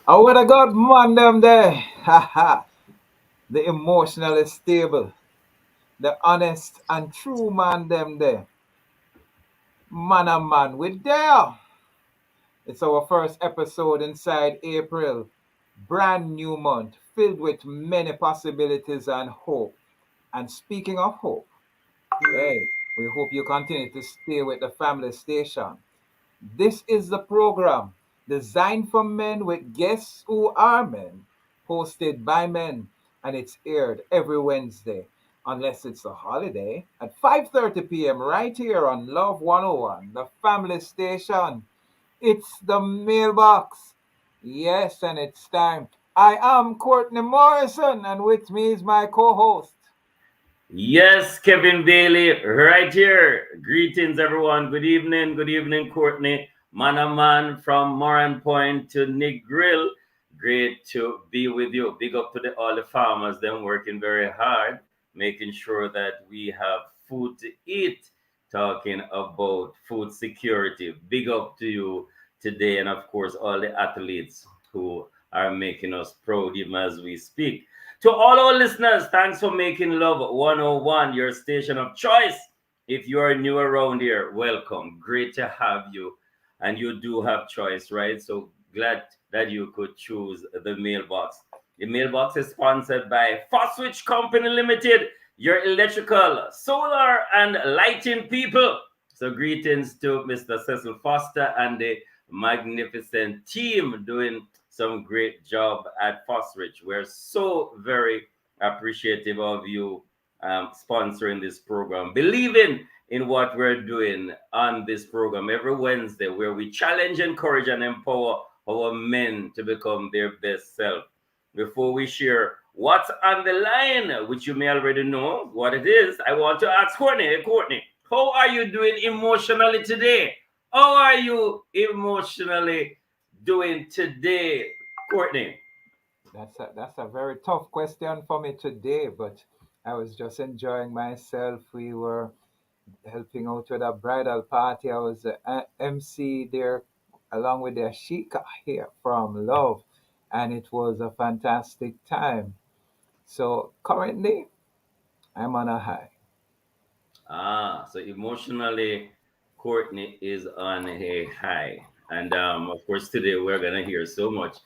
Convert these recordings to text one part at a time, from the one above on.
Oh, what a good man them there. Ha ha. The emotionally stable, the honest and true man them there. Man and man, we there. It's our first episode inside April. Brand new month filled with many possibilities and hope. And speaking of hope, hey, we hope you continue to stay with the family station. This is the program designed for men with guests who are men, hosted by men, and it's aired every Wednesday, unless it's a holiday, at 5:30 p.m. right here on Love 101, the family station. It's the mailbox. Yes, and it's time. I am Courtney Morrison, and with me is my co-host. Yes, Kevin Bailey, right here. Greetings, everyone. Good evening, Courtney. Man a man from Moran Point to Nick Grill. Great to be with you. Big up to all the farmers, them working very hard, making sure that we have food to eat. Talking about food security. Big up to you today, and of course, all the athletes who are making us proud even as we speak. To all our listeners, thanks for making Love 101 your station of choice. If you are new around here, welcome. Great to have you. And you do have choice, right? So glad that you could choose the mailbox. The mailbox is sponsored by Foswitch Company Limited, your electrical, solar, and lighting people. So greetings to Mr. Cecil Foster and the magnificent team doing some great job at Fosrich. We're so very appreciative of you sponsoring this program, believing in what we're doing on this program every Wednesday, where we challenge, encourage, and empower our men to become their best self. Before we share what's on the line, which you may already know what it is, I want to ask Courtney. Hey, Courtney, how are you doing emotionally today? How are you emotionally doing today, Courtney? That's a very tough question for me today, but I was just enjoying myself. We were helping out with a bridal party. I was the MC there along with the Ashika here from Love, and it was a fantastic time. So currently, I'm on a high. So emotionally, Courtney is on a high. And of course, today we're going to hear so much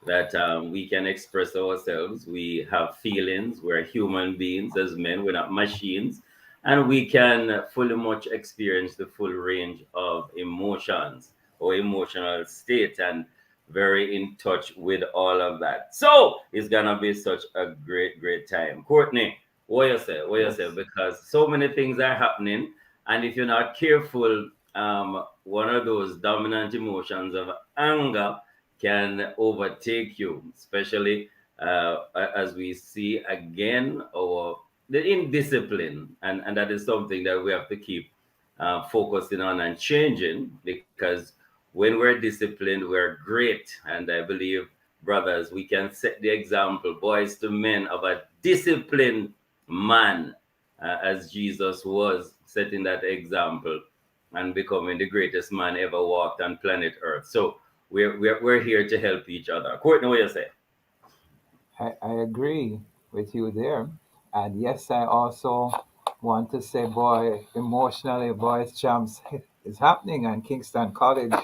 that we can express ourselves. We have feelings. We're human beings as men, we're not machines. And we can fully much experience the full range of emotions or emotional state and very in touch with all of that. So it's going to be such a great, great time. Courtney, what you say? What you say? Yes. Because so many things are happening, and if you're not careful, one of those dominant emotions of anger can overtake you, especially as we see again our the indiscipline, and that is something that we have to keep focusing on and changing because when we're disciplined, we're great, and I believe brothers, we can set the example, boys to men, of a disciplined man, as Jesus was setting that example and becoming the greatest man ever walked on planet Earth. So we're here to help each other. Courtney, what you say? I agree with you there. And yes, I also want to say, boy, emotionally, boys champs is happening at Kingston College,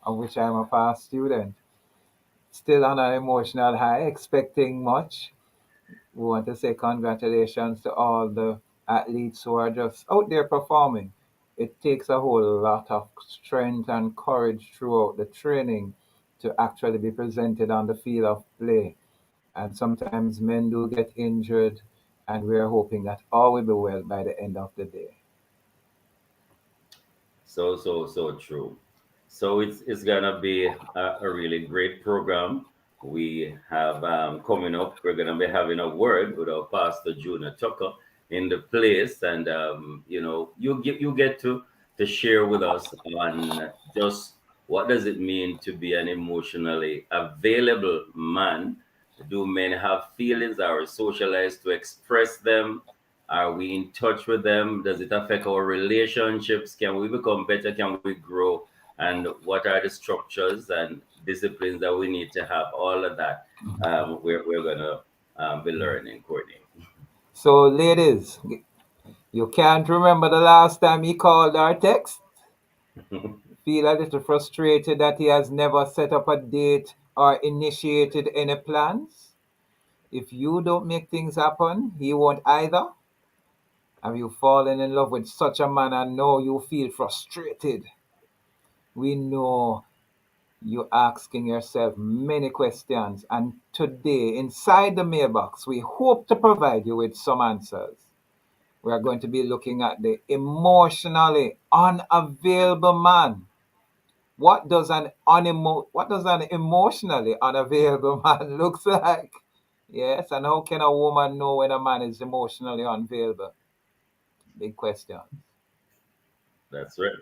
of which I'm a past student. Still on an emotional high, expecting much. We want to say congratulations to all the athletes who are just out there performing. It takes a whole lot of strength and courage throughout the training to actually be presented on the field of play. And sometimes men do get injured, and we're hoping that all will be well by the end of the day. So true. So it's gonna be a really great program. We have coming up. We're gonna be having a word with our pastor Junior Tucker in the place, and you get to share with us on just what does it mean to be an emotionally available man. Do men have feelings? Are we socialized to express them? Are we in touch with them? Does it affect our relationships? Can we become better? Can we grow? and what are the structures and disciplines that we need to have. All of that we're gonna be learning, Courtney. So, ladies, you can't remember the last time he called or text? Feel a little frustrated that he has never set up a date or initiated any plans? If you don't make things happen, he won't either. Have you fallen in love with such a man and now you feel frustrated? We know you're asking yourself many questions, and today, inside the mailbox, we hope to provide you with some answers. We are going to be looking at the emotionally unavailable man. What does an emotionally unavailable man looks like? Yes, and how can a woman know when a man is emotionally unavailable? Big question. That's right.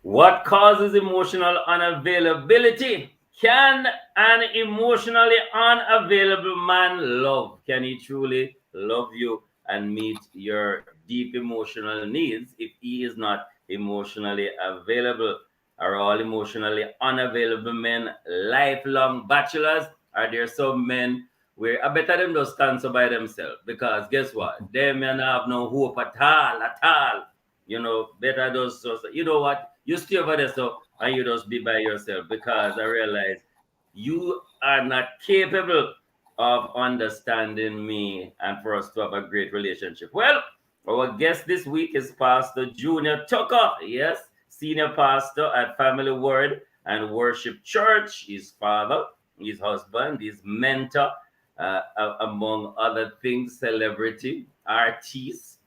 What causes emotional unavailability? Can an emotionally unavailable man love? Can he truly love you and meet your deep emotional needs if he is not emotionally available? Are all emotionally unavailable men lifelong bachelors? Are there some men where I better them just stand so by themselves? Because guess what? They may not have no hope at all. Better just you know what? You stay over there so and you just be by yourself because I realize you are not capable of understanding me and for us to have a great relationship. Well, our guest this week is Pastor Junior Tucker. Yes, senior pastor at Family Word and Worship Church. His father, his husband, his mentor, among other things, celebrity, artist,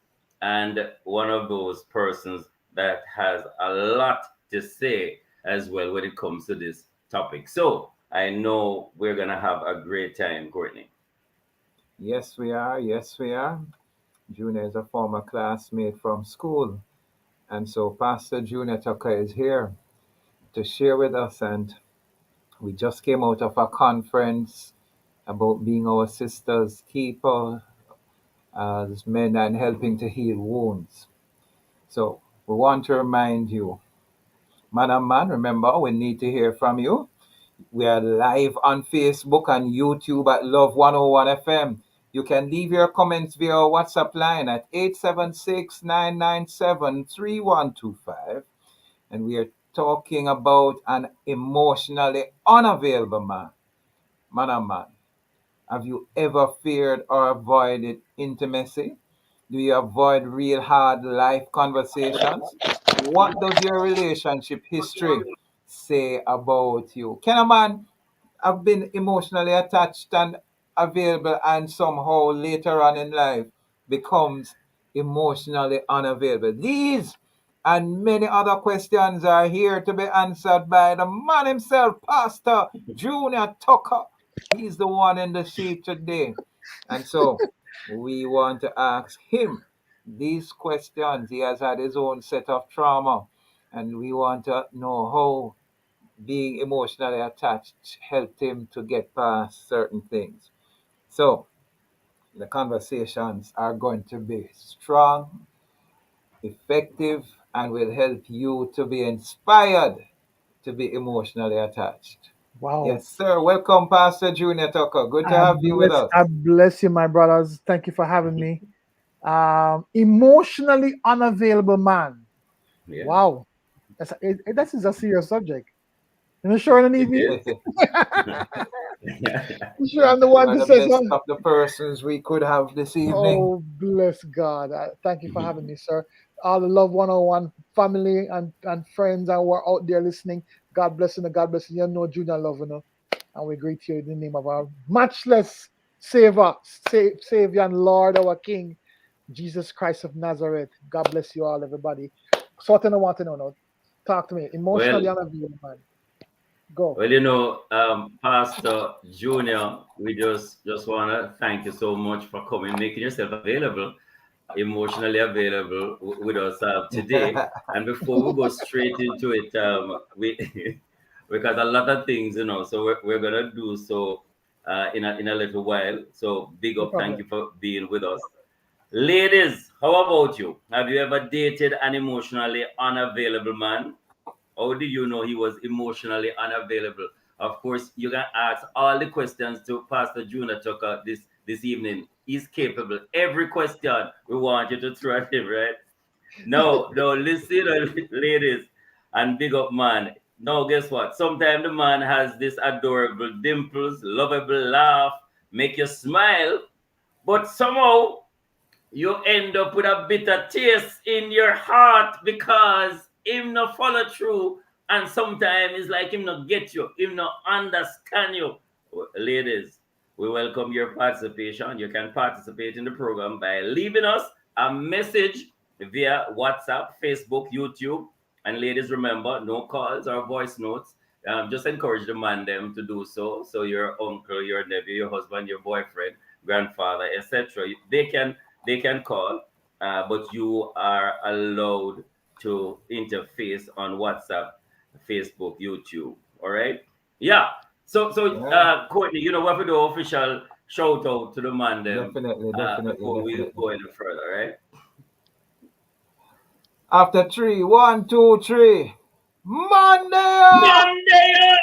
and one of those persons that has a lot to say as well when it comes to this topic. So I know we're gonna have a great time, Courtney. Yes, we are. Yes, we are. Junior is a former classmate from school. And so Pastor Junior Tucker is here to share with us. And we just came out of a conference about being our sister's keeper as men and helping to heal wounds. So we want to remind you, man and man, remember, we need to hear from you. We are live on Facebook and YouTube at Love 101 FM. You can leave your comments via our WhatsApp line at 876-997-3125. And we are talking about an emotionally unavailable man. Man and man. Have you ever feared or avoided intimacy? Do you avoid real hard life conversations? What does your relationship history say about you? Can a man have been emotionally attached and available and somehow later on in life becomes emotionally unavailable? These and many other questions are here to be answered by the man himself, Pastor Junior Tucker. He's the one in the seat today. And so we want to ask him these questions. He has had his own set of trauma, and we want to know how being emotionally attached helped him to get past certain things. So the conversations are going to be strong, effective, and will help you to be inspired to be emotionally attached. Wow. Yes, sir. Welcome, Pastor Junior Tucker. Good to have you with us. I bless you, my brothers. Thank you for having me. Emotionally unavailable man. Yeah, Wow. That is a serious subject. You sure you need it me? is. You sure I'm the You one are to the say best something? of the persons we could have this evening. Oh, bless God. Thank you for having me, sir. All the Love 101 family and friends and who are out there listening. God bless you. God bless you. You know Junior love, you know. And we greet you in the name of our matchless Savior, Savior and Lord, our King, Jesus Christ of Nazareth. God bless you all, everybody. Something I want to know now. Talk to me. well, Emotionally unavailable, man. Go. Pastor Junior, we just wanna thank you so much for coming, making yourself available, emotionally available with us today. And before we go straight into it, we because a lot of things, so we're gonna do so in a little while. So big No up, thank problem. you for being with us. Ladies, how about you? Have you ever dated an emotionally unavailable man? How do you know he was emotionally unavailable? Of course, you can ask all the questions to Pastor Junior Tucker this evening. He's capable. Every question we want you to throw at him, right? No, no, listen, ladies, and big up, man. Now, guess what? Sometimes the man has this adorable dimples, lovable laugh, make you smile, but somehow you end up with a bitter taste in your heart because him not follow through, and sometimes it's like him not get you, him not understand you. Ladies, we welcome your participation. You can participate in the program by leaving us a message via WhatsApp, Facebook, YouTube. And ladies, remember, no calls or voice notes. Just encourage the man them to do so. So your uncle, your nephew, your husband, your boyfriend, grandfather, etc. They can call, but you are allowed to interface on WhatsApp, Facebook, YouTube. All right. Yeah. Yeah, Courtney, we have to do official shout out to the man them definitely, definitely, before we definitely. go any further, right? After three, one, two, three. Monday! Monday!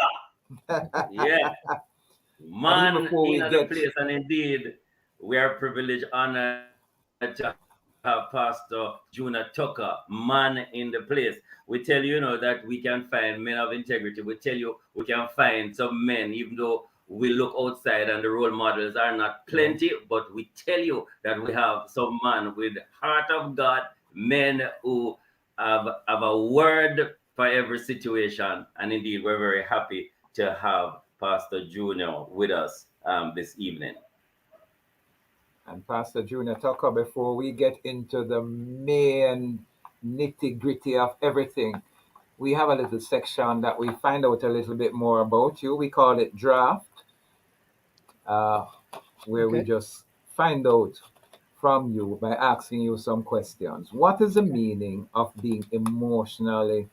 Yeah. And even Man before in we the get, place, and indeed, we are privileged, honored to have Pastor Junior Tucker, man in the place. We tell you, that we can find men of integrity. We tell you we can find some men, even though we look outside and the role models are not yeah, plenty, but we tell you that we have some man with heart of God, men who have a word for every situation. And indeed, we're very happy to have Pastor Junior with us this evening. and Pastor Junior Tucker, before we get into the main nitty gritty of everything, we have a little section that we find out a little bit more about you. We call it draft, uh, where we Okay. just find out from you by asking you some questions. What is the Okay. meaning of being emotionally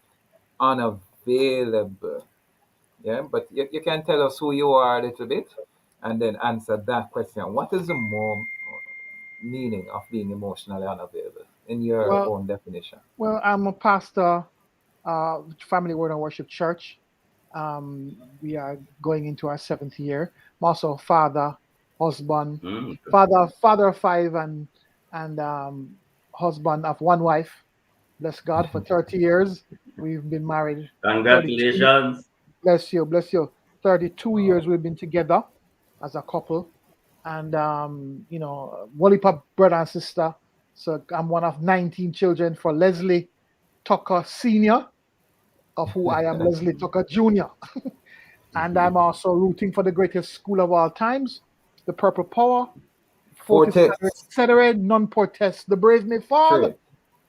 unavailable? Yeah, but you can tell us who you are a little bit and then answer that question. What is the more meaning of being emotionally unavailable in your Well, own definition? well, I'm a pastor, Family Word and Worship Church. We are going into our seventh year. I'm also a father, husband, Mm. father of five, and husband of one wife. Bless God for 30 years. We've been married 32. Congratulations. Bless you, bless you. 32 years we've been together as a couple, and one heap of brother and sister. So I'm one of 19 children for Leslie Tucker Senior, of who I am Leslie Tucker Jr. And I'm also rooting for the greatest school of all times, the Purple Power. Fortis Fortes, Cedere, non protest. The brave may fall, straight,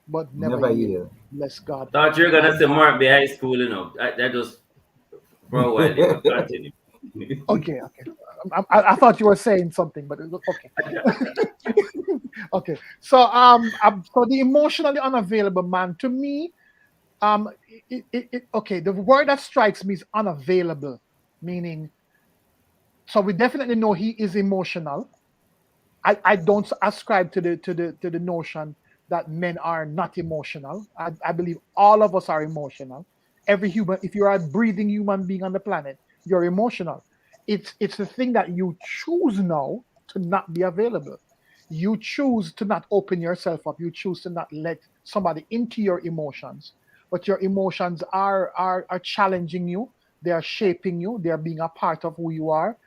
but never never yield. yield. Bless God. Thought you were gonna And say Mark High School, That just for a while there. Continue. okay, okay. I thought you were saying something, but okay. Okay. So the emotionally unavailable man, to me, okay, the word that strikes me is unavailable, meaning, so we definitely know he is emotional. I don't ascribe to the notion that men are not emotional. I believe all of us are emotional. Every human, if you're a breathing human being on the planet, you're emotional. It's the thing that you choose now to not be available. You choose to not open yourself up. You choose to not let somebody into your emotions. But your emotions are challenging you. They are shaping you. They are being a part of who you are.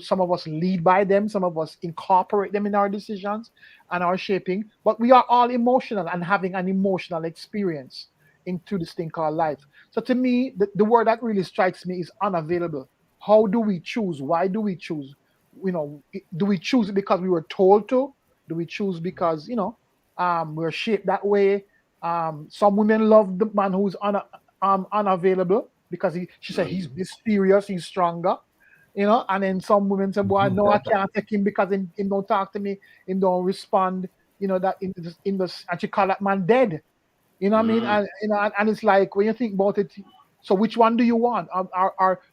Some of us lead by them, some of us incorporate them in our decisions and our shaping, but we are all emotional and having an emotional experience into this thing called life. So to me, the word that really strikes me is unavailable. How do we choose? Why do we choose? Do we choose it because we were told to? Do we choose because we're shaped that way? Some women love the man who's unavailable because she said he's Mm. mysterious, he's stronger. And then some women say, boy, no, I can't take him because him don't talk to me, him don't respond, that in this, and she call that man dead. You know what I mean? Mm. And it's like when you think about it, so which one do you want?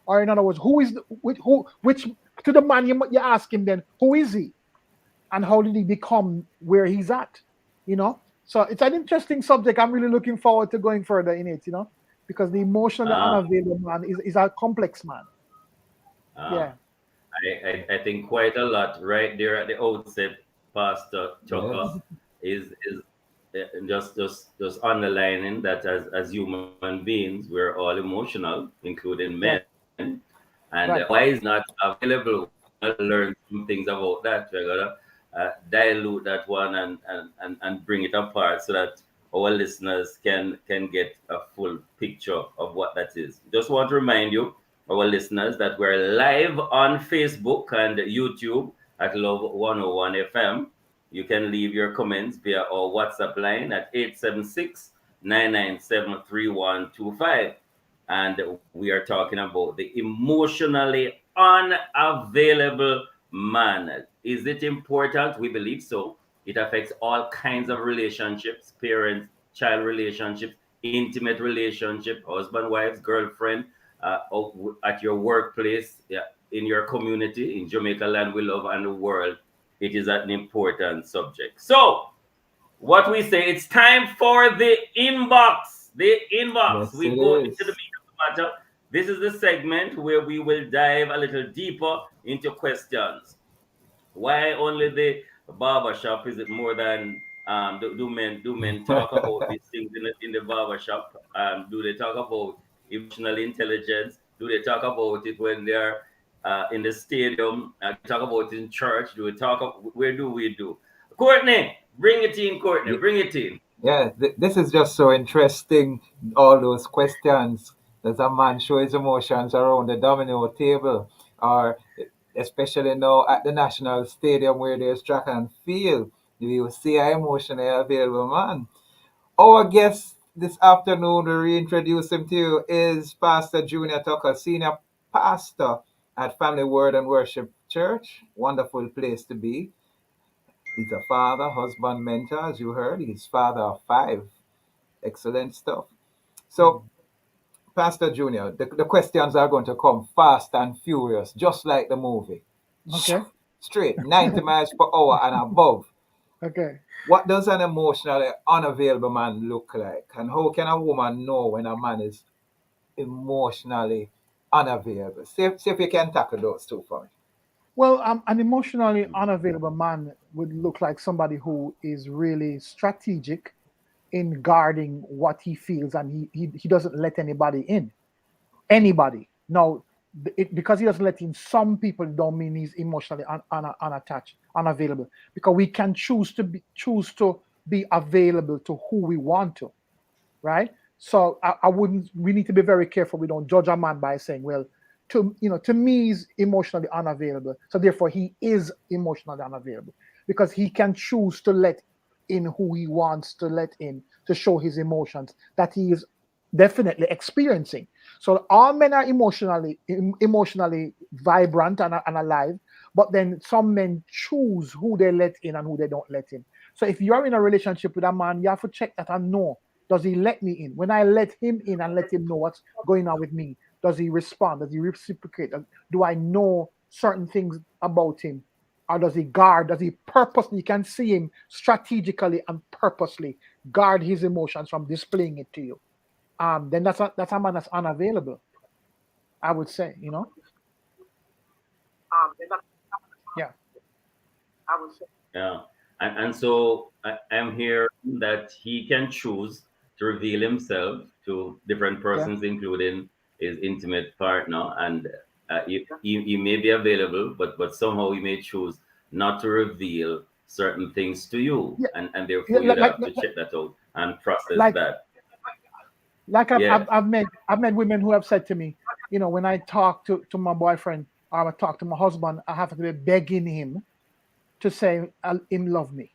Or in other words, who is which to the man you ask him then, who is he? And how did he become where he's at? So it's an interesting subject. I'm really looking forward to going further in it, because the emotionally Ah, unavailable man is a complex man. ah. Yeah, I think quite a lot right there at the outset, Pastor Tucker, Yes. is just underlining that as human beings, we're all emotional, including men, right, and why is right. not available? We're gonna learn some things about that. We're gonna dilute that one and bring it apart so that our listeners can get a full picture of what that is. Just want to remind you, our listeners, that we're live on Facebook and YouTube at Love 101 FM. You can leave your comments via our WhatsApp line at 876-997-3125. And we are talking about the emotionally unavailable man. Is it important? We believe so. It affects all kinds of relationships, parents, child relationships, intimate relationship, husband, wives, girlfriend, at your workplace, yeah, in your community, in Jamaica land we love and the world. It is an important subject. So, what we say, it's time for the inbox. The inbox. Yes, We it go into the is. meat of the matter. This is the segment where we will dive a little deeper into questions. Why only the barber shop? Is it more than do men talk about these things in the barber shop? Do they talk about emotional intelligence? Do they talk about it when they're in the stadium? They talk about it in church? Do we talk? Where do we do? Courtney, bring it in. Courtney, Ye- bring it in. Yeah, this is just so interesting. All those questions. Does a man show his emotions around the domino table, or especially now at the national stadium where there's track and field? Do you see an emotionally available man? Our guest this afternoon, we reintroduce him to you, is Pastor Junior Tucker, Senior Pastor at Family Word and Worship Church. Wonderful place to be. He's a father, husband, mentor, as you heard. He's father of five. Excellent stuff. So, Mm. Pastor Junior, the questions are going to come fast and furious, just like the movie. Okay, Straight, 90 miles per hour and above. okay. What does an emotionally unavailable man look like? And how can a woman know when a man is emotionally unavailable? See if you can tackle those two for me. Well, an emotionally unavailable man would look like somebody who is really strategic in guarding what he feels, and he doesn't let anybody in. Anybody. Now, because he doesn't let in some people, don't mean he's emotionally unattached, unavailable. Because we can choose to be available to who we want to, right? So I wouldn't. We need to be very careful. We don't judge a man by saying, "Well, to me, he's emotionally unavailable, so therefore he is emotionally unavailable," because he can choose to let in who he wants to let in to show his emotions that he is definitely experiencing. So all men are emotionally vibrant and alive, but then some men choose who they let in and who they don't let in. So if you're in a relationship with a man, you have to check that and know, does he let me in? When I let him in and let him know what's going on with me, does he respond? Does he reciprocate? Do I know certain things about him? Or does he guard? Does he purposely? You can see him strategically and purposely guard his emotions from displaying it to you. Then that's a man that's unavailable. I would say, yeah, Yeah. And so I'm here that he can choose to reveal himself to different yeah, persons, including his intimate partner. And he may be available, but somehow he may choose not to reveal certain things to you. yeah, And yeah. therefore, Like you'd like have to check that out and process like that. like Yeah. I've met women who have said to me, when I talk to my boyfriend or I talk to my husband, I have to be begging him to say him love me,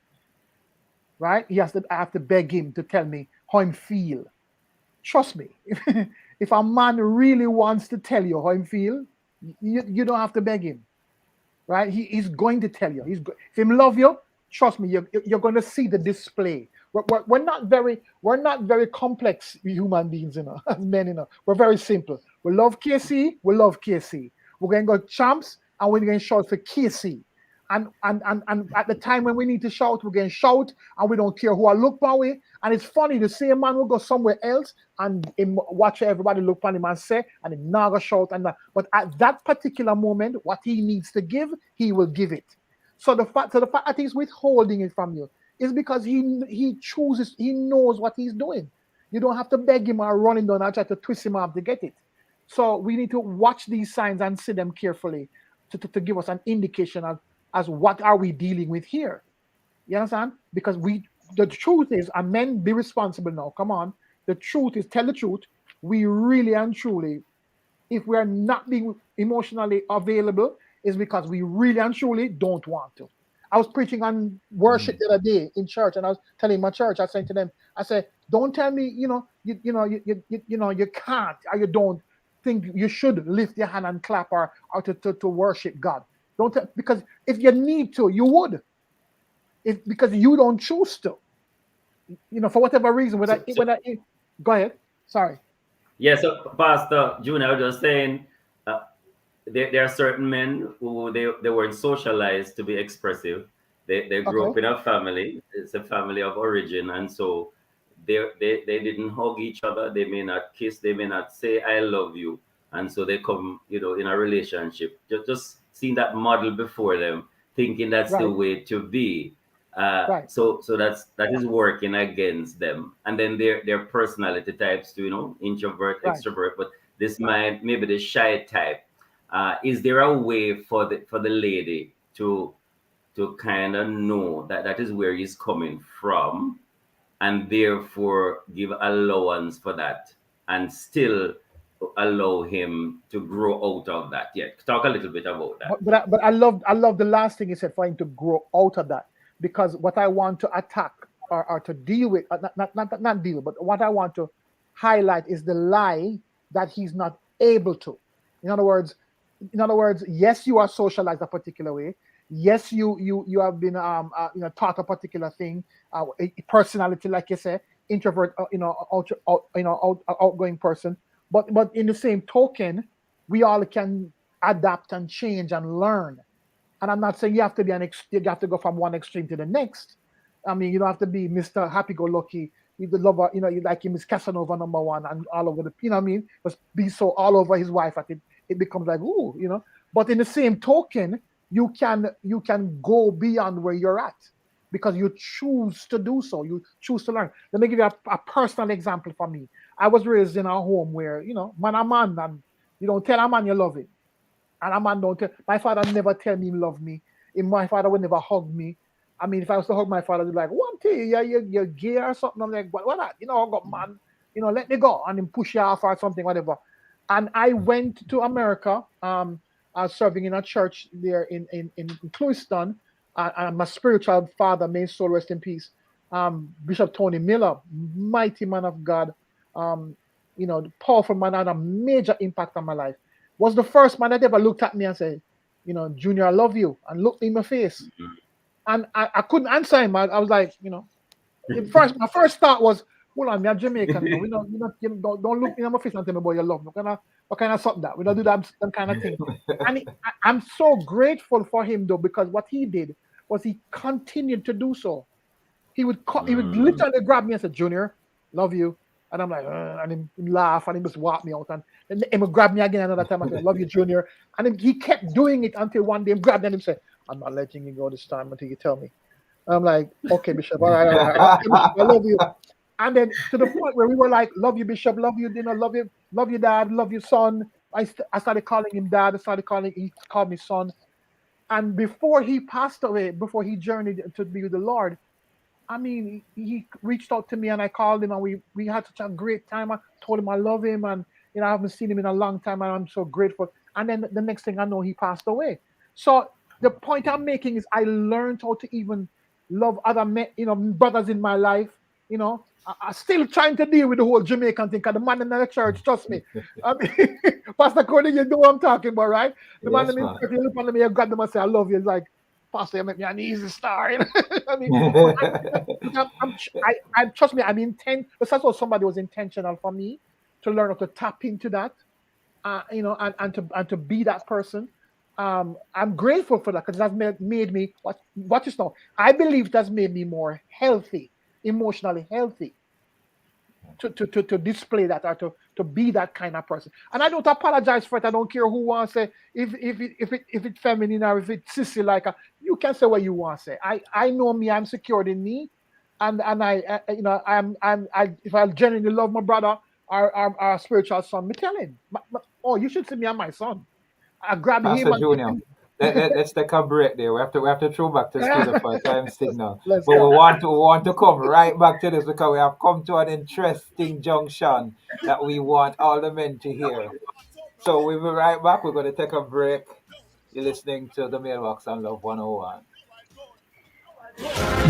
right? I have to beg him to tell me how him feel. Trust me, if a man really wants to tell you how him feel, you don't have to beg him, right? He's going to tell you. If him love you, trust me, you're going to see the display. We're not very complex human beings, as men, We're very simple. We love KC, we love KC. We're going to go champs and we're going to shout for KC. And at the time when we need to shout, we can shout, and we don't care who I look my way. And it's funny, the same man will go somewhere else and him watch everybody look on him and say, and him now go shout and that. But at that particular moment, what he needs to give, he will give it. So the fact that he's withholding it from you is because he chooses, he knows what he's doing. You don't have to beg him or run him down and try to twist him up to get it. So we need to watch these signs and see them carefully to give us an indication of as what are we dealing with here. You understand? Because the truth is, and men be responsible now. Come on. The truth is, tell the truth. We really and truly, if we are not being emotionally available, is because we really and truly don't want to. I was preaching on worship the other day in church, and I was telling my church, I said to them, I said, don't tell me, you can't or you don't think you should lift your hand and clap or to worship God. Don't tell, because if you need to, you would. If because you don't choose to, for whatever reason, So, so go ahead. Sorry. yeah, so Pastor Junior, I was just saying, uh, there are certain men who they weren't socialized to be expressive. They grew Okay. up in a family. It's a family of origin, and so they didn't hug each other. They may not kiss. They may not say "I love you," and so they come, in a relationship. Just seeing that model before them, thinking that's the Right. way to be. Right. So that is working against them, and then their personality types too. Introvert, Right. extrovert, but this might maybe the shy type. Is there a way for the lady to kind of know that that is where he's coming from, and therefore give allowance for that, and still allow him to grow out of that? Yeah, talk a little bit about that. But I love the last thing he said, for him to grow out of that, because what I want to attack or to deal with, not deal, but what I want to highlight is the lie that he's not able to. In other words, yes, you are socialized a particular way. Yes, you have been taught a particular thing, a personality, like you say, introvert, outgoing person. But in the same token, we all can adapt and change and learn. And I'm not saying you have to you have to go from one extreme to the next. I mean, you don't have to be Mr. Happy Go Lucky. You the lover, you like him is Casanova number one and all over what I mean? Just be so all over his wife that it becomes like, ooh. But in the same token, you can go beyond where you're at because you choose to do so. You choose to learn. Let me give you a personal example for me. I was raised in a home where, man a man, and you don't tell a man you love him. And a man don't tell. My father never tell me he love me. And my father would never hug me. I mean, if I was to hug my father, he'd be like, one thing, you're gay or something. I'm like, what that? I got man, let me go. And then push you off or something, whatever. And I went to America. I was serving in a church there in Clewiston. And my spiritual father, may his soul rest in peace, Bishop Tony Miller, mighty man of God, powerful man, had a major impact on my life. Was the first man that ever looked at me and said, Junior, I love you, and looked me in my face. And I couldn't answer him. I was like, my first thought was, hold on, me a Jamaican, we don't, don't look me in my face and tell me about your love. What kind of something that? We don't do that kind of thing. And I'm so grateful for him though, because what he did was he continued to do so. He would Mm. literally grab me and say, Junior, love you. And I'm like, and he laugh and he just walk me out. And then he would grab me again another time and say, love you, Junior. And then he kept doing it until one day he grabbed me and he said, I'm not letting you go this time until you tell me. And I'm like, okay, Bishop, all right, all right. Okay, Bishop, I love you. And then to the point where we were like, love you, Bishop, love you, love you, Dad, love you, son. I started calling him Dad. He called me son. And before he passed away, before he journeyed to be with the Lord, I mean, he reached out to me and I called him and we had such a great time. I told him I love him and I haven't seen him in a long time and I'm so grateful. And then the next thing I know, he passed away. So the point I'm making is I learned how to even love other men, brothers in my life. I still trying to deal with the whole Jamaican thing because the man in the church, trust me. I mean, Pastor Cody, you know what I'm talking about, right? The man in Yes, the man. church, he look at me, I grab them and say, I love you. It's like, Pastor, you make me an easy star. I mean, but trust me, I'm intent. But that's what somebody was intentional for me to learn how to tap into that, and to be that person. I'm grateful for that because that's made me what is now. I believe that's made me more healthy, emotionally healthy to display that or to be that kind of person. And I don't apologize for it. I don't care who wants to say if it's feminine or if it's sissy like you can say what you want to say. I know me. I'm secured in me, and you know if I genuinely love my brother or spiritual son, me tell him. Oh, you should see me and my son. I grab him Pastor and give Junior, him. let's take a break there. We have to throw back to studio for a time signal. Let's But we go. want to come right back to this because we have come to an interesting junction that we want all the men to hear. So we'll be right back. We're going to take a break. You're listening to the Mailbox on Love 101.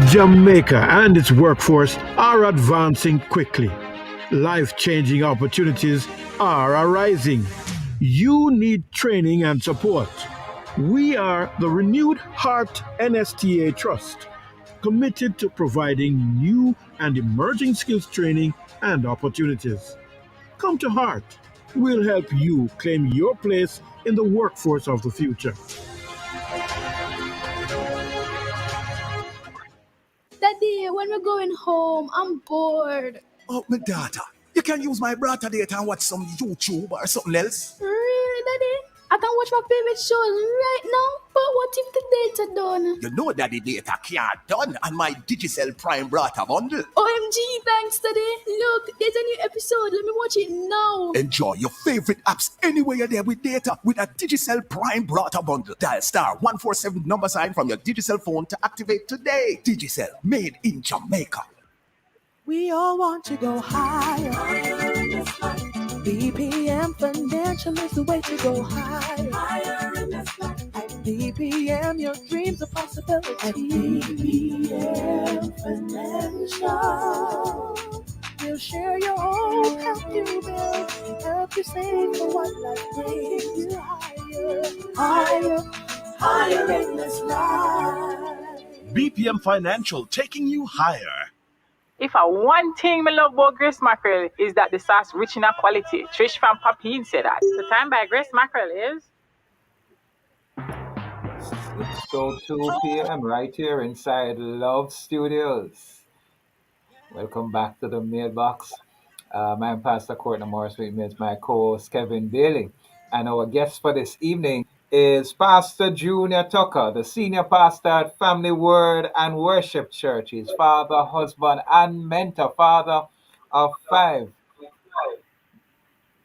Jamaica and its workforce are advancing quickly. Life changing opportunities are arising. You need training and support. We are the Renewed Heart NSTA Trust, committed to providing new and emerging skills training and opportunities. Come to Heart. We'll help you claim your place in the workforce of the future. Daddy, when we're going home, I'm bored. Oh, my daughter. You can use my brother data and watch some YouTube or something else. Really, Daddy? I can watch my favorite shows right now, but what if the data done? You know that the data can't done on my Digicel Prime Brata bundle. OMG, thanks, Daddy. Look, there's a new episode. Let me watch it now. Enjoy your favorite apps anywhere you're there with data with a Digicel Prime Brata bundle. Dial star 147 number sign from your Digicel phone to activate today. Digicel, made in Jamaica. We all want to go higher. BPM Financial is the way to go higher. At BPM, your dreams are possibility. At BPM Financial, we'll share your hope, help you build, help you save for what life brings you higher in this life. BPM Financial, taking you higher. If I one thing me love about Grace Mackerel is that the sauce rich in a quality. Trish from Papine said that. The time by Grace Mackerel is 6:02 p.m. right here inside Love Studios. Welcome back to the Mailbox. I'm Pastor Courtney Morris. With me is my co-host Kevin Bailey. And our guest for this evening is Pastor Junior Tucker, the senior pastor at Family Word and Worship Church. He's father, husband, and mentor, father of 5.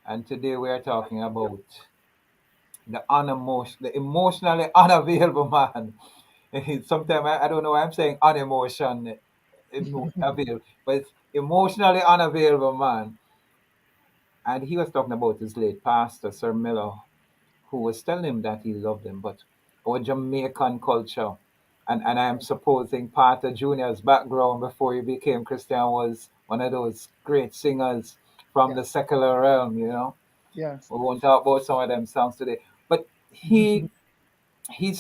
And today we are talking about the emotionally unavailable man. Sometimes I don't know why I'm saying available, but it's emotionally unavailable man. And he was talking about his late pastor, Sir Miller, who was telling him that he loved him, but our Jamaican culture, and I'm supposing Pastor Junior's background before he became Christian was one of those great singers from Yeah. the secular realm, you know. Yeah. We won't talk about some of them songs today. But he's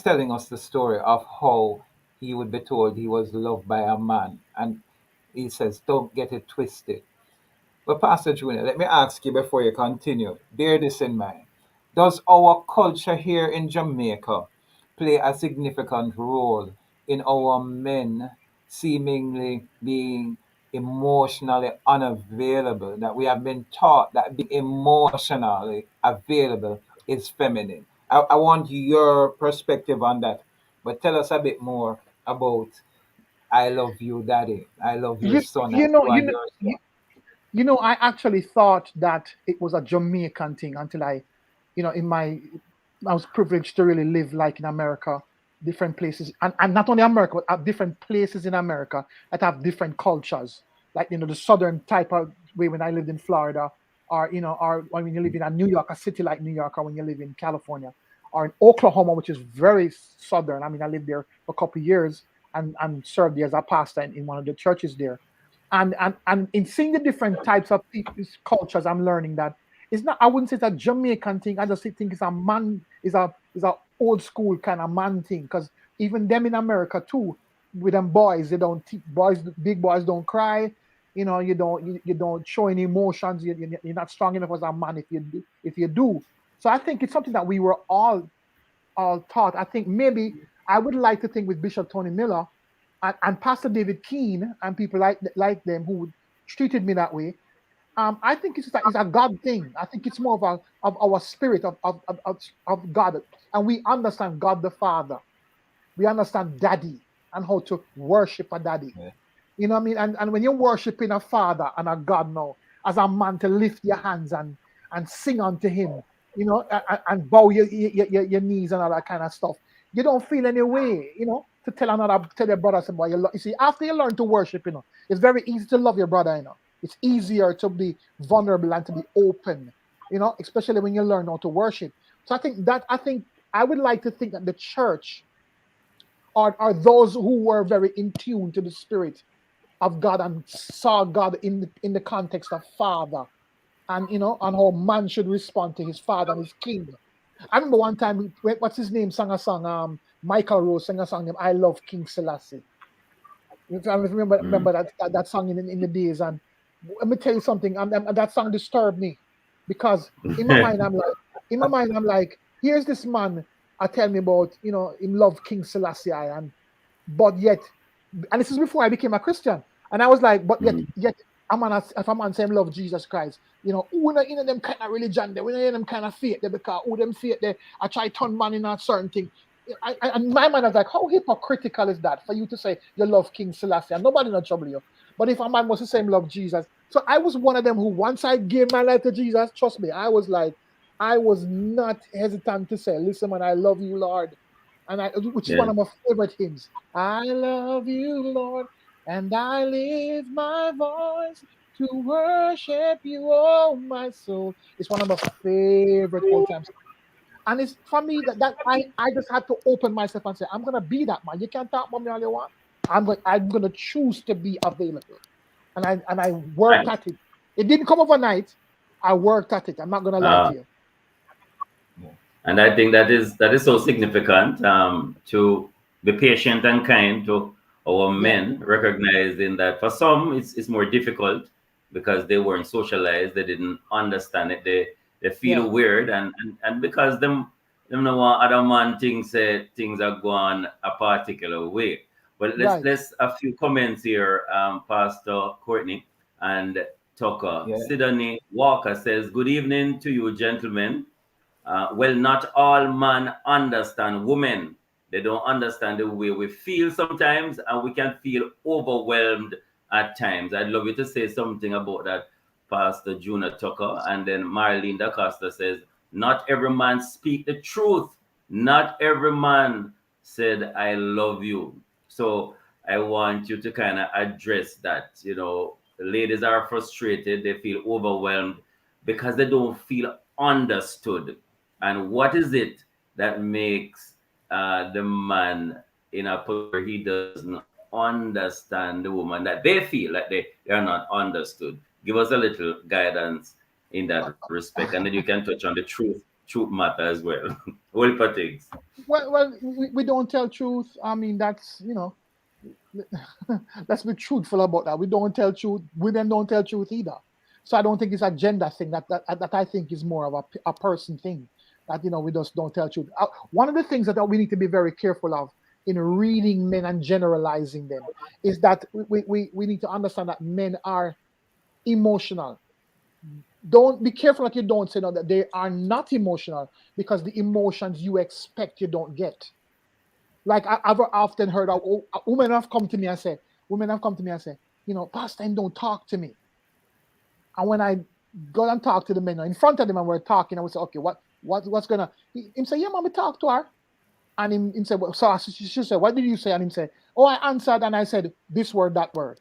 telling us the story of how he would be told he was loved by a man. And he says, don't get it twisted. But Pastor Junior, let me ask you before you continue, bear this in mind. Does our culture here in Jamaica play a significant role in our men seemingly being emotionally unavailable? That we have been taught that being emotionally available is feminine. I want your perspective on that. But tell us a bit more about I love you, daddy. I love you, You, son, and you know, you you and know, your son. you, you know, I actually thought that it was a Jamaican thing until I was privileged to really live like in America, different places, and not only America, but at different places in America that have different cultures. Like the southern type of way when I lived in Florida, or when you live in a New York, a city like New York, or when you live in California, or in Oklahoma, which is very southern. I mean, I lived there for a couple of years and served there as a pastor in one of the churches there and in seeing the different types of cultures, I'm learning that it's not. I wouldn't say it's a Jamaican thing. I just think it's a man, is a old school kind of man thing. Because even them in America too, with them boys, they don't boys, big boys don't cry. You don't show any emotions. You're not strong enough as a man if you do. So I think it's something that we were all all taught. I think maybe I would like to think with Bishop Tony Miller and Pastor David Keene and people like them who would treated me that way. I think it's a God thing. I think it's more of our spirit of God, and we understand God the Father. We understand Daddy and how to worship a Daddy. Yeah. You know what I mean? And when you're worshiping a Father and a God now, as a man to lift your hands and sing unto Him, and bow your knees and all that kind of stuff, you don't feel any way, to tell your brother somebody. You see, after you learn to worship, it's very easy to love your brother. It's easier to be vulnerable and to be open. Especially when you learn how to worship. So I think I would like to think that the church are those who were very in tune to the spirit of God and saw God in the context of father, and and how man should respond to his father and his king. I remember one time, what's his name, sang a song. Michael Rose sang a song named "I Love King Selassie." I remember that song in the days. And let me tell you something. And that song disturbed me because in my mind I'm like, here's this man tell me about him love King Selassie, but yet, and this is before I became a Christian, and I was like, but yet if a man say him love Jesus Christ, who not in them kind of religion, they we not in them kind of faith, they because who them faith they I try turn man in a certain thing. And my mind was like, how hypocritical is that for you to say you love King Selassie and nobody not trouble you? But if a man was to say him love Jesus, so I was one of them who once I gave my life to Jesus, trust me, I was not hesitant to say, listen, man, I love you, Lord. Which is one Yeah. of my favorite hymns. I love you, Lord, and I lift my voice to worship you, oh my soul. It's one of my favorite all time. And it's for me that I just had to open myself and say, I'm gonna be that man. You can't talk about me all you want. I'm gonna choose to be available. And I worked Right. at it. It didn't come overnight. I worked at it. I'm not gonna lie to Uh, you. and I think that is so significant, to be patient and kind to our Yeah, men, recognizing that for some it's more difficult because they weren't socialized, they didn't understand it, they yeah, feel weird, and because them know what other man things say things are going a particular way. But let's right. let's a few comments here, Pastor Courtney and Tucker. Yeah. Sidonie Walker says, "Good evening to you, gentlemen. Well, not all men understand women. They don't understand the way we feel sometimes, and we can feel overwhelmed at times." I'd love you to say something about that, Pastor Juna Tucker. And then Marlene Da Costa says, "Not every man speak the truth. Not every man said, I love you." So I want you to kind of address that. Ladies are frustrated, they feel overwhelmed because they don't feel understood. And what is it that makes the man in a position where he doesn't understand the woman, that they feel like they are not understood? Give us a little guidance in that respect, and then you can touch on the truth matter as well. All for things. Well, we don't tell truth. I mean, that's let's be truthful about that. We don't tell truth. Women don't tell truth either. So I don't think it's a gender thing. That I think is more of a person thing. That we just don't tell truth. One of the things that we need to be very careful of in reading men and generalizing them is that we need to understand that men are emotional. Don't be careful that you don't say no, that they are not emotional, because the emotions you expect you don't get. Like I've often heard women have come to me and say, Pastor, don't talk to me. And when I go and talk to the men in front of them and we're talking, I would say, okay, what's gonna? Him say, yeah, mommy, talk to her. And him say, well, so she said, what did you say? And him say, oh, I answered and I said this word, that word.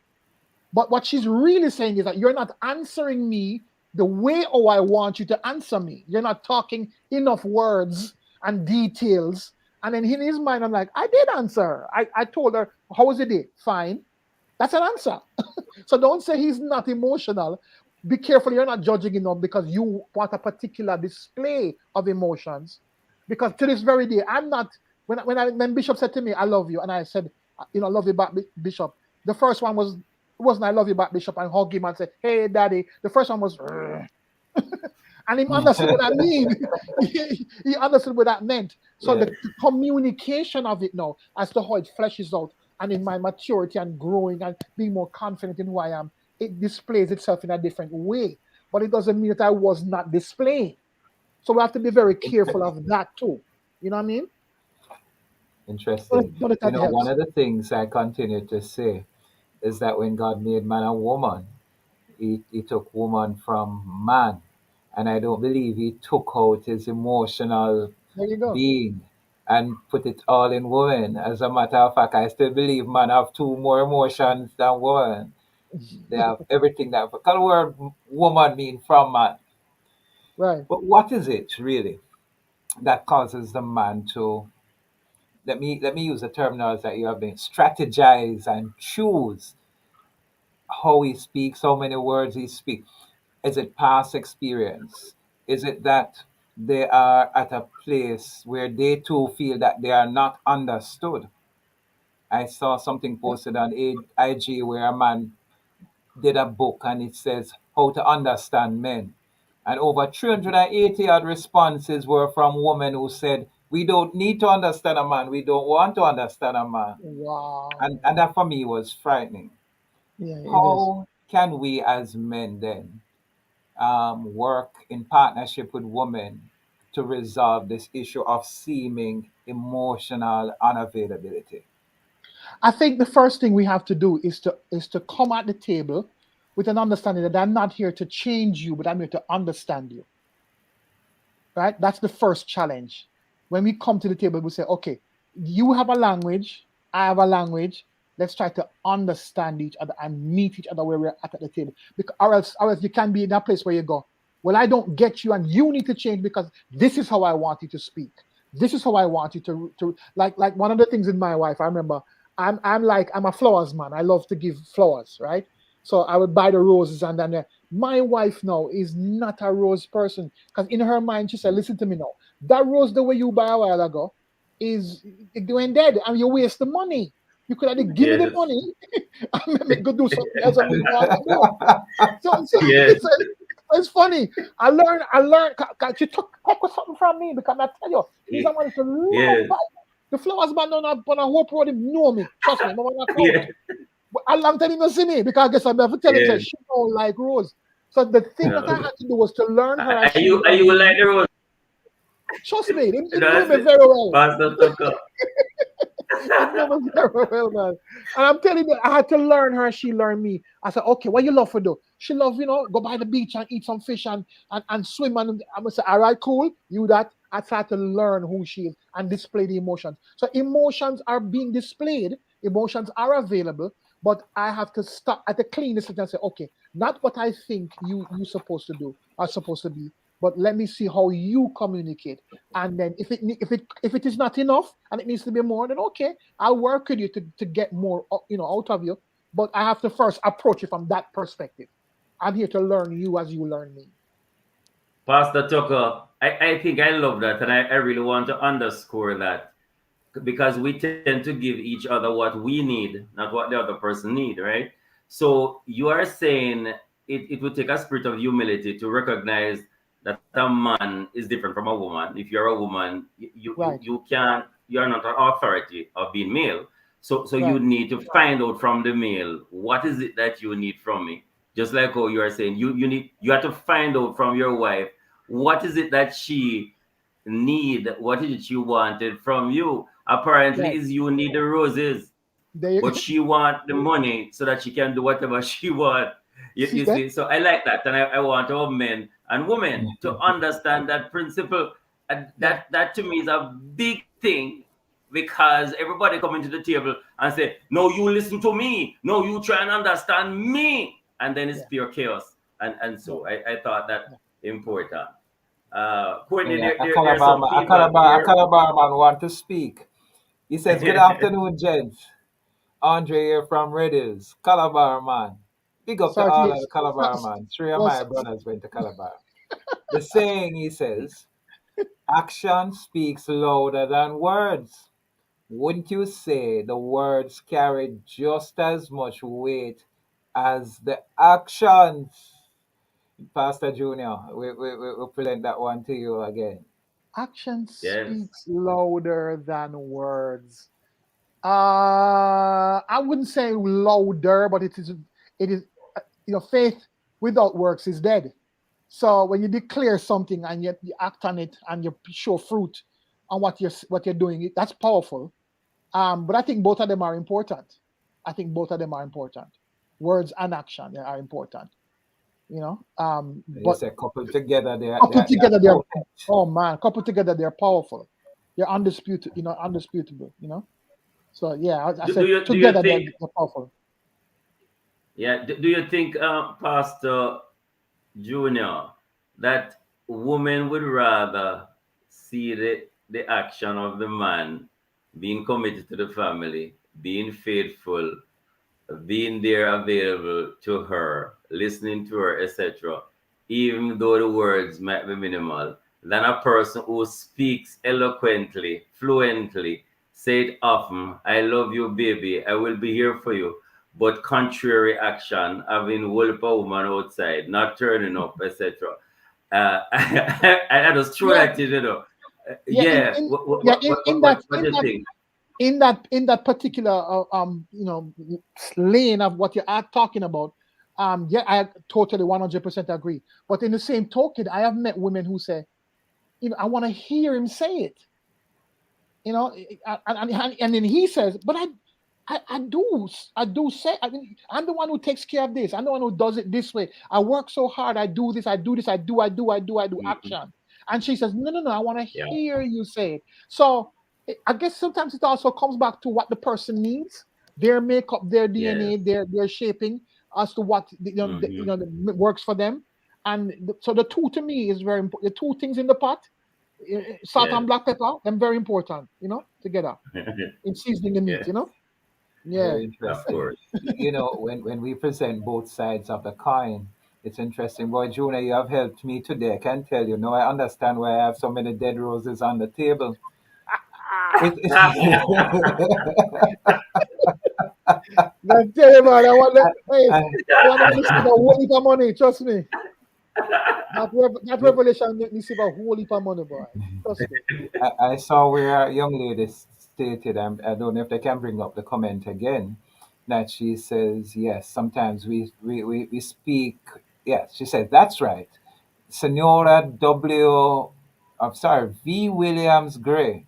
But what she's really saying is that you're not answering me the way I want you to answer me. You're not talking enough words and details. And then in his mind, I'm like, I did answer her. I told her, how was the day? Fine. That's an answer. So don't say he's not emotional. Be careful, you're not judging him because you want a particular display of emotions. Because to this very day, I'm not, when Bishop said to me, I love you, and I said, I love you back, Bishop. The first one wasn't I love you back, Bishop, and hug him and say, hey, daddy. The first one was, And he understood what I mean. He understood what that meant. So Yeah, the communication of it now, as to how it fleshes out, and in my maturity and growing and being more confident in who I am, it displays itself in a different way. But it doesn't mean that I was not displaying. So we have to be very careful of that too. You know what I mean? interesting. But You that know, one helps. of the things I continue to say is that when God made man and woman, he took woman from man. And I don't believe he took out his emotional There you go. being and put it all in woman. As a matter of fact, I still believe man have two more emotions than woman. They have everything that, because the word woman mean from man. Right. But what is it really that causes the man to, let me use the terminology that you have been, strategize and choose how he speaks, how many words he speaks? Is it past experience? Is it that they are at a place where they too feel that they are not understood? I saw something posted on IG where a man did a book and it says how to understand men. And over 380 odd responses were from women who said, we don't need to understand a man, we don't want to understand a man. And Wow. that for me was frightening. Yeah, it is. How can we as men then work in partnership with women to resolve this issue of seeming emotional unavailability? I think the first thing we have to do is to come at the table with an understanding that I'm not here to change you, but I'm here to understand you. Right? That's the first challenge. When we come to the table, we say, okay, you have a language, I have a language. Let's try to understand each other and meet each other where we're at the table. Because or else you can be in that place where you go, well, I don't get you, and you need to change because this is how I want you to speak. This is how I want you to like one of the things in my wife. I remember I'm a flowers man. I love to give flowers, right? So I would buy the roses, and then my wife now is not a rose person because in her mind she said, "Listen to me now. That rose the way you buy a while ago is it going dead, and you waste the money. You could have give me the Yes. money, and me go do something else and me want to do." So Yes. it's funny. I learned. She took something from me because I tell you, he's Ye- someone for a long Yes. time. The flowers man on a whole road him know me. Trust me, no one account. Yes. But a long time he not see me because I guess I'm never tell him say Yes. she don't like Rose. So the thing that I No. had to do was to learn her as Are she you learned like me. the rose? Trust me, he know That's me it. very well. Pastor Tucker. It never very well, man. And I'm telling you, I had to learn her. She learned me. I said, okay, what you love for do? She love, go by the beach and eat some fish and swim. And I'm gonna say, all right, cool. You that. I tried to learn who she is and display the emotions. So emotions are being displayed. Emotions are available, but I have to stop at the cleanest and say, okay, not what I think you supposed to do are supposed to be, but let me see how you communicate. And then if it is not enough and it needs to be more, then okay, I'll work with you to get more out of you. But I have to first approach it from that perspective. I'm here to learn you as you learn me. Pastor Tucker, I think I love that, and I really want to underscore that because we tend to give each other what we need, not what the other person need, right? So you are saying it would take a spirit of humility to recognize that a man is different from a woman. If you're a woman, Right, you're not an authority of being male. So you right, need to find out from the male what is it that you need from me. Just like how you are saying, you have to find out from your wife what is it that she what is it she wanted from you. Apparently right. is you need the roses, There but you she want the money so that she can do whatever she want. You see that? see, so I like that, and I want our men and women to understand that principle. And Yeah, that to me is a big thing, because everybody come into the table and say, no, you listen to me, no, you try and understand me, and then it's yeah, pure chaos. And yeah, so I thought that yeah. important. Courtney, Yeah, there's some feedback A here. Calabar man want to speak. He says, good afternoon, gents. Andre here from Redis, Calabar man. Big up to Sorry to all hear. of the Calabar man. Three of Well, my brothers went to Calabar. The saying, he says, action speaks louder than words. Wouldn't you say the words carry just as much weight as the actions? Pastor Junior, we present that one to you again. Action Yes. speaks louder than words. I wouldn't say louder, but it is faith without works is dead. So when you declare something and you act on it and you show fruit on what you're doing, that's powerful. But I think both of them are important. I think both of them are important. Words and action are important. You But say coupled together, coupled they are together, they're potent. oh man, coupled together, they're powerful. They're undisputed, undisputable. So yeah, I Do said you together they're, think? they're powerful. Yeah. Do you think, Pastor Junior, that women would rather see the action of the man being committed to the family, being faithful, being there available to her, listening to her, etc., even though the words might be minimal, than a person who speaks eloquently, fluently, say it often, I love you, baby, I will be here for you, but contrary action, having whoop a woman outside, not turning up, etc. I just throw Yeah, that in, you know. yeah. In, Yeah, in yeah in that what do you think? in that particular lane of what you're talking about. Yeah, I totally 100% agree. But in the same token, I have met women who say, I want to hear him say it. And then he says, but I do say, I'm the one who takes care of this. I'm the one who does it this way. I work so hard. I do this. I do this. I do Mhm. action. And she says, no, no, no. I want to Yeah, hear you say it. So I guess sometimes it also comes back to what the person needs, their makeup, their yes. DNA, their shaping as to what Hmm. that works for them. And so the two to me is very important. The two things in the pot, salt and Yes. black pepper, them very important, together in seasoning the meat, Yes, Yeah. Very of interesting. course. When we present both sides of the coin, it's interesting. Boy, Junior, you have helped me today. I can tell you. Now I understand why I have so many dead roses on the table. It That's tell you, man, hey, I, I want to receive a whole heap of money, trust me. That revelation make me receive a whole heap of money, boy. Trust me. I saw where a young lady stated, I don't know if they can bring up the comment again, that she says, yes, sometimes we speak, yes, she said, that's right. Senora I'm sorry, V. Williams Gray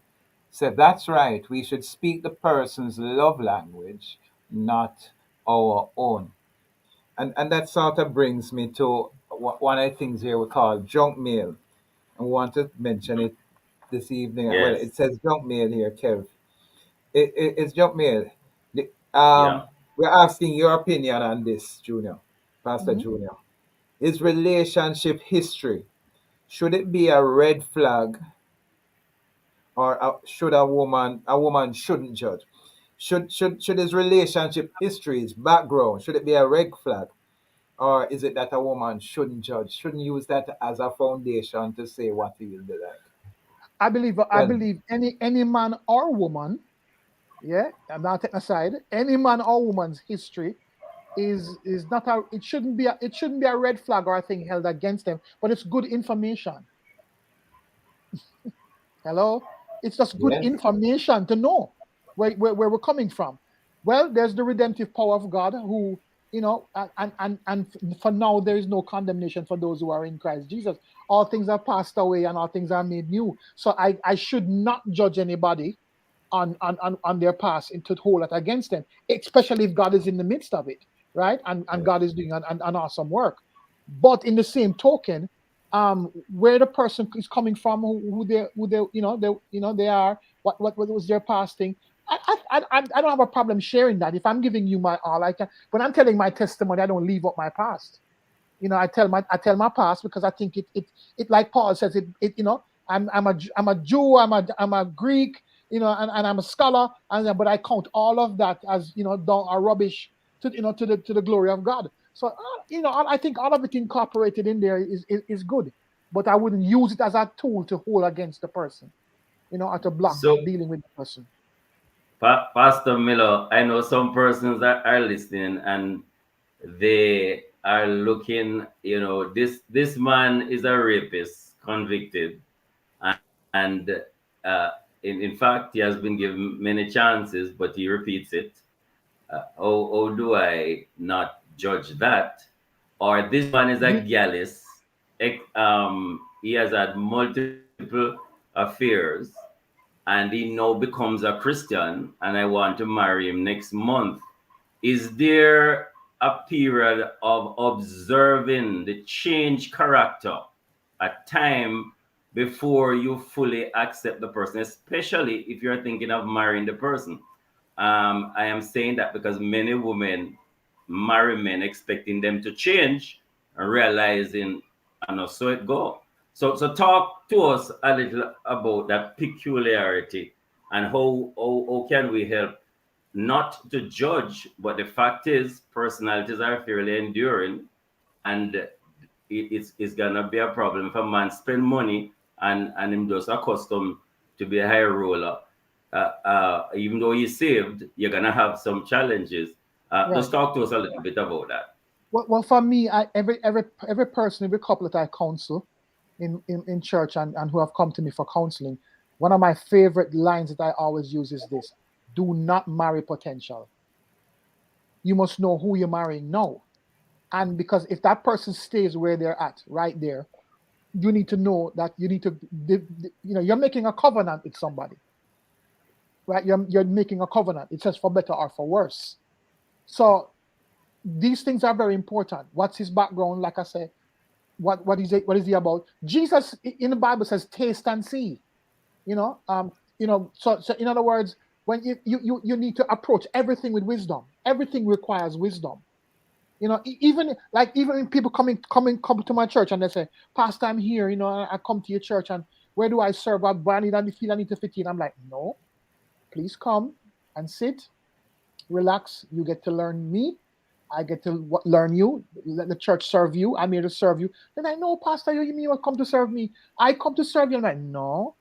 said, that's right. We should speak the person's love language, not our own. And that sort of brings me to one of the things here we call junk mail. I want to mention it this evening. Well, Yes. it says junk mail here, Kev. It's junk mail. The- Yeah. Um, we're asking your opinion on this, Junior, Pastor Mhm. Junior. Is relationship history, should it be a red flag, or should a woman shouldn't judge? Should his relationship history, his background, should it be a red flag? Or is it that a woman shouldn't judge, shouldn't use that as a foundation to say what he will be like? I believe I Tell me. believe any man or woman, yeah, I'm not taking aside, any man or woman's history is not a it shouldn't be a red flag or a thing held against them, but it's good information. Hello? It's just good Yes. information to know where we're coming from. Well, there's the redemptive power of God who, and for now, there is no condemnation for those who are in Christ Jesus. All things are passed away and all things are made new. So I should not judge anybody on their past and to hold it against them, especially if God is in the midst of it, right? And Yes. God is doing an awesome work. But in the same token, where the person is coming from, who they are, what was their past thing. I don't have a problem sharing that. If I'm giving you my all, I can. When I'm telling my testimony, I don't leave up my past. I tell my past because I think it like Paul says it. I'm a Jew, I'm a Greek, and I'm a scholar, but I count all of that as down a rubbish to the glory of God. So I think all of it incorporated in there is good, but I wouldn't use it as a tool to hold against the person, or to block So, dealing with the person. Pastor Miller, I know some persons that are listening and they are looking, this man is a rapist, convicted, and in fact, he has been given many chances, but he repeats it. How do I not judge that? Or this man is a Ye- gallus. He has had multiple affairs, and he now becomes a Christian, and I want to marry him next month. Is there a period of observing the change character, a time before you fully accept the person, especially if you're thinking of marrying the person? I am saying that because many women marry men expecting them to change and realizing, and so it go. So talk to us a little about that peculiarity and how can we help not to judge, but the fact is personalities are fairly enduring, and it's gonna be a problem if a man spend money and him just accustomed to be a high roller. Even though he's saved, you're gonna have some challenges. Right. Just talk to us a little bit about that. Well, for me, every person, every couple that I counsel in church and who have come to me for counseling, one of my favorite lines that I always use is this: do not marry potential. You must know who you're marrying now. And because if that person stays where they're at, right there, you need to know that you need to, you're making a covenant with somebody, right? You're making a covenant. It says for better or for worse. So these things are very important. What's his background? Like I said, what is it? What is he about? Jesus in the Bible says, "Taste and see." You know, So in other words, when you need to approach everything with wisdom. Everything requires wisdom. Even when people come to my church and they say, "Pastor, I'm here. I come to your church and where do I serve? I need I feel I need to fit in." I'm like, "No, please come and sit, relax. You get to learn me. I get to learn you. Let the church serve you. I'm here to serve you." Then I know, "Pastor, you mean you come to serve me? I come to serve you." I'm like, "No,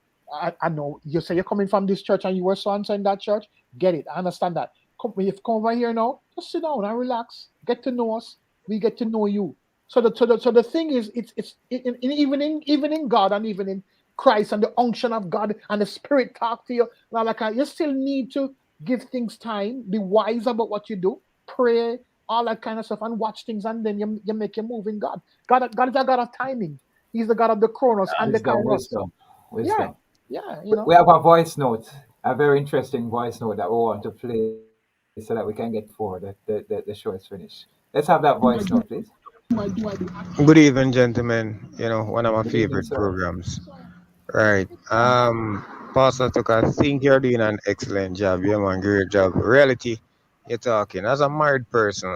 I know. You say you're coming from this church and you were so and so in that church. Get it. I understand that. Come over here now. Just sit down and relax. Get to know us. We get to know you." So the thing is, even in God and even in Christ and the unction of God and the Spirit talk to you. Now, you still need to give things time. Be wise about what you do. Pray, all that kind of stuff, and watch things, and then you make your move in God. God is a God of timing. He's the God of the chronos and the Wisdom, kairos. wisdom, Yeah, wisdom. yeah, We have a voice note, a very interesting voice note that we want to play so that we can get forward. The show is finished. Let's have that voice note, please. Good evening, gentlemen. One of my Good evening, favorite sir. programs. Right. Pastor Tuck, I think you're doing an excellent job. Yeah, man, great job. Reality, you're talking. As a married person,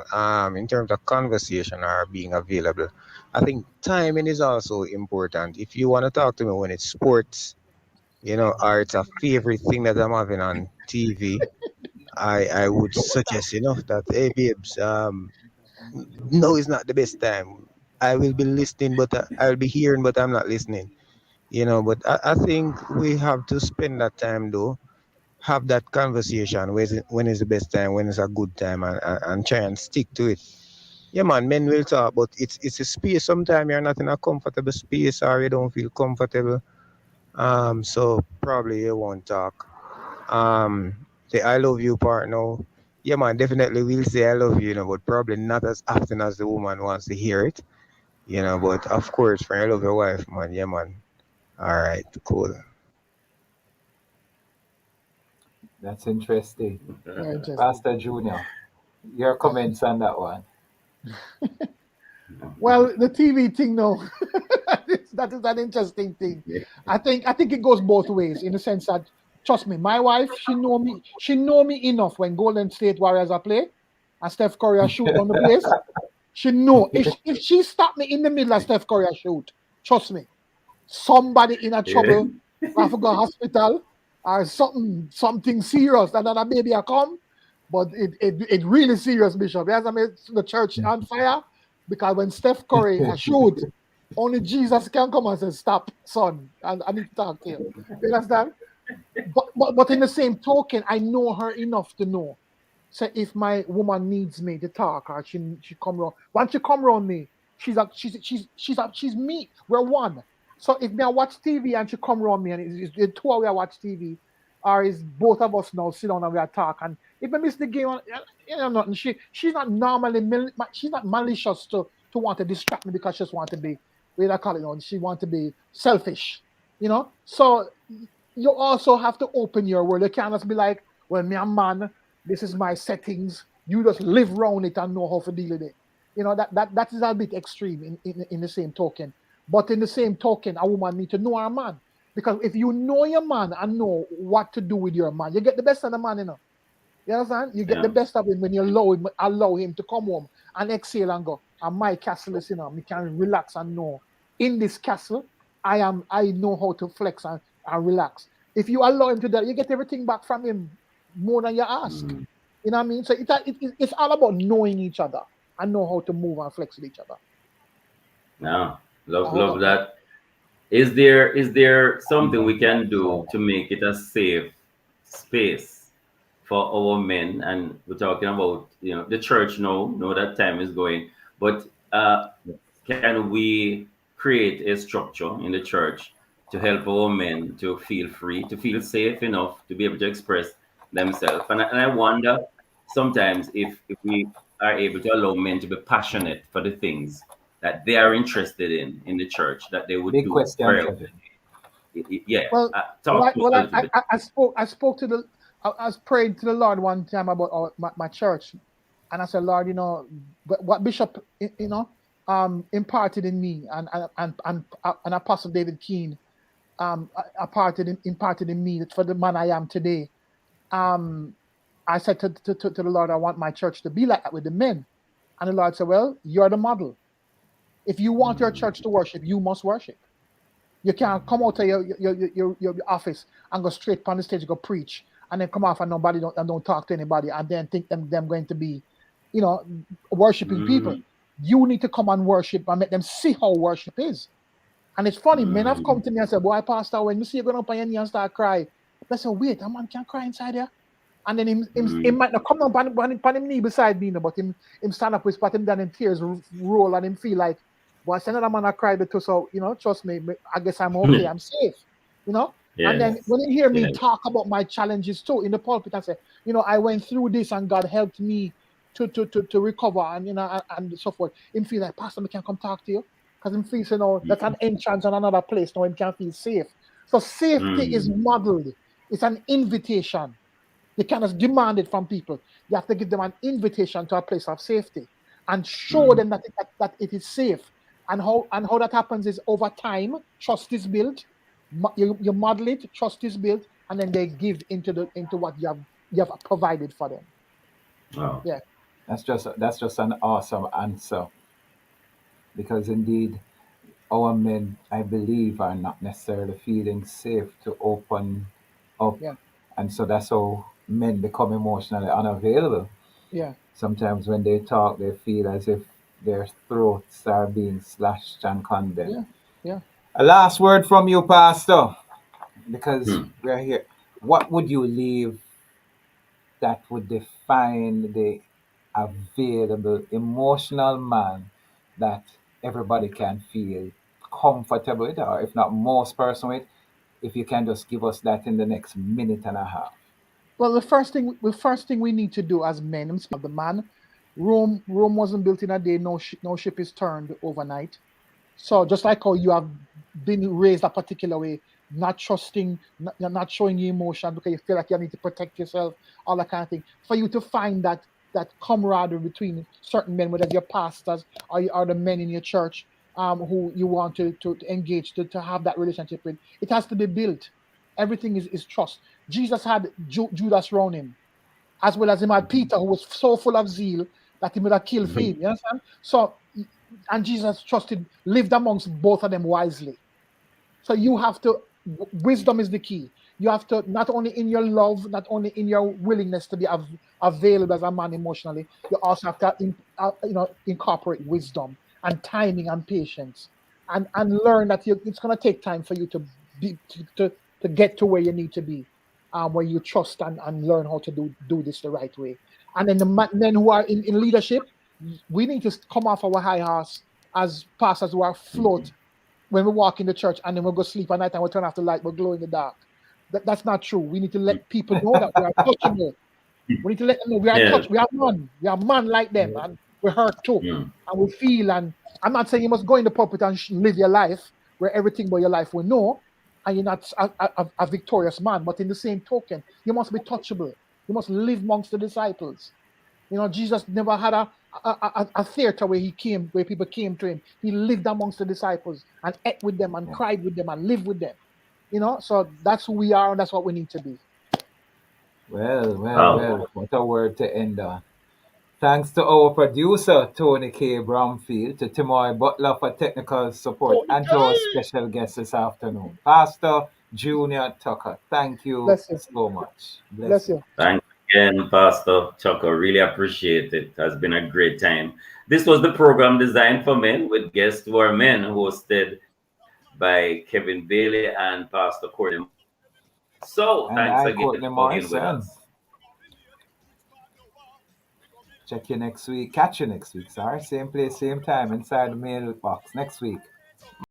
in terms of conversation or being available, I think timing is also important. If you want to talk to me when it's sports, or it's a favorite thing that I'm having on TV, I would suggest, that, hey, babes, no, it's not the best time. I will be listening, but I'll be hearing, but I'm not listening. But I think we have to spend that time though, have that conversation. When is the best time? When is a good time? And try and stick to it. Yeah, man. Men will talk, but it's a space. Sometimes you're not in a comfortable space or you don't feel comfortable. So probably you won't talk. The I love you part now. Yeah, man. Definitely will say I love you, but probably not as often as the woman wants to hear it. But of course, when you love your wife, man, yeah, man. All right, cool. That's interesting. very interesting. Pastor Junior, your comments on that one. Well, the TV thing, no, that is an interesting thing. I think it goes both ways in the sense that, trust me, my wife, she know me enough when Golden State Warriors are play and Steph Curry are shoot on the place. She know if she stop me in the middle of Steph Curry shoot, trust me, somebody in a Yeah. trouble, I have to go hospital or something serious, and then a baby a come. But it really serious, Bishop. Yes, I mean the church on fire because when Steph Curry a shoot, only Jesus can come and say, "Stop, son, and I need to talk to you." You understand? But in the same token, I know her enough to know. So if my woman needs me to talk, or she come around, once she come around me, she's me. We're one. So if me I watch TV and she come around me and it's the two of we watch TV, or is both of us now sit down and we are talk, and if I miss the game, nothing. She's not normally she's not malicious to want to distract me because she just want to be, what do I call it, she want to be selfish, So you also have to open your world. You can't just be like, well, me a man, this is my settings. You just live around it and know how to deal with it. That is a bit extreme in the same token. But in the same token, a woman need to know her man. Because if you know your man and know what to do with your man, you get the best of the man, You understand? You get the Yeah. best of him when you allow him to come home and exhale and go. And my castle is, me can relax and know. In this castle, I know how to flex and relax. If you allow him to do that, you get everything back from him more than you ask. Mm. You know what I mean? So it's all about knowing each other and know how to move and flex with each other. Yeah. I Love hope love that helps. that. Is there something we can do to make it a safe space for our men? And we're talking about the church now. Know that time is going, but can we create a structure in the church to help our men to feel free, to feel safe enough to be able to express themselves? And I wonder sometimes if we are able to allow men to be passionate for the things that they are interested in the church, that they would Big do question, very Kevin. yeah. Well, Talk to us a little bit. I spoke to I was praying to the Lord one time about my church, and I said, Lord, what Bishop, imparted in me, and Apostle David Keene, imparted in me for the man I am today. Um, I said to the Lord, I want my church to be like that with the men, and the Lord said, well, you're the model. If you want your church to worship, you must worship. You can't come out of your office and go straight on the stage, go preach, and then come off and don't talk to anybody, and then think them going to be, you know, worshiping people. Mm, You need to come and worship and make them see how worship is. And it's funny, men have mm, come to me and said, boy, Pastor, when you see you going up on your knee and start cry, I say, wait, a man can cry inside here. And then him mm, might not come down on him knee beside me, but him stand up with spot him down in tears roll and him feel like, boy, I send another man I cry because, so, trust me, I guess I'm okay, I'm safe, you know. And then yes, when you hear me yes. talk about my challenges too in the pulpit, I say, I went through this and God helped me to recover and and so forth. Him feel like, Pastor, I can come talk to you. Because him feels, that's an entrance on another place. Now him can feel safe. So safety is Mm, modeled. It's an invitation. You cannot demand it from people. You have to give them an invitation to a place of safety and show mm, them that it is safe. And how that happens is over time, trust is built. You model it, trust is built, and then they give into what you have provided for them. wow. Yeah, That's just an awesome answer, because indeed our men, I believe, are not necessarily feeling safe to open up, yeah, and so that's how men become emotionally unavailable. yeah, Sometimes when they talk, they feel as if their throats are being slashed and condemned. yeah, yeah. A last word from you, Pastor, because Hmm. we're here. What would you leave that would define the available emotional man that everybody can feel comfortable with, or if not most person with? If you can just give us that in the next minute and a half. Well, the first thing we need to do as men, I'm speaking of the man. Rome wasn't built in a day. No ship is turned overnight. So just like how you have been raised a particular way, not trusting, not showing your emotion because you feel like you need to protect yourself, all that kind of thing. For you to find that camaraderie between certain men, whether you're pastors or you are the men in your church, who you want to engage to have that relationship with, it has to be built. Everything is trust. Jesus had Judas around him, as well as him had Peter, who was so full of zeal that he would have killed for him. You understand? So, and Jesus lived amongst both of them wisely. So you have to, wisdom is the key. You have to, not only in your love, not only in your willingness to be available as a man emotionally, you also have to incorporate wisdom and timing and patience, and learn that it's going to take time for you to be to get to where you need to be, where you trust and learn how to do this the right way. And then the men who are in leadership, we need to come off our high horse as pastors who are afloat when we walk in the church, and then we'll go sleep at night and we'll turn off the light, we'll glow in the dark. That's not true. We need to let people know that we are touchable. We need to let them know we are Yeah. touch. We are man. We are man like them, and we hurt too, Mm. and we feel. And I'm not saying you must go in the pulpit and live your life where everything about your life we know, and you're not a victorious man. But in the same token, you must be touchable. You must live amongst the disciples. Jesus never had a theater where he came, where people came to him. He lived amongst the disciples and ate with them and Yeah. cried with them and lived with them. So that's who we are, and that's what we need to be. Well, well, Wow. well. What a word to end on. Thanks to our producer, Tony K. Bromfield, to Timoy Butler for technical support, and to our special guest this afternoon, Pastor Junior Tucker. Thank you Bless you. so much. Bless Bless you. you. Thanks again, Pastor Chucko. Really appreciate it. It has been a great time. This was the program designed for men with guests who are men, hosted by Kevin Bailey and Pastor Courtney Morrison. So And thanks I, again Courtney for being with Morrison. us. Check you next week. Catch you next week. Sorry. Same place, same time inside the mailbox next week.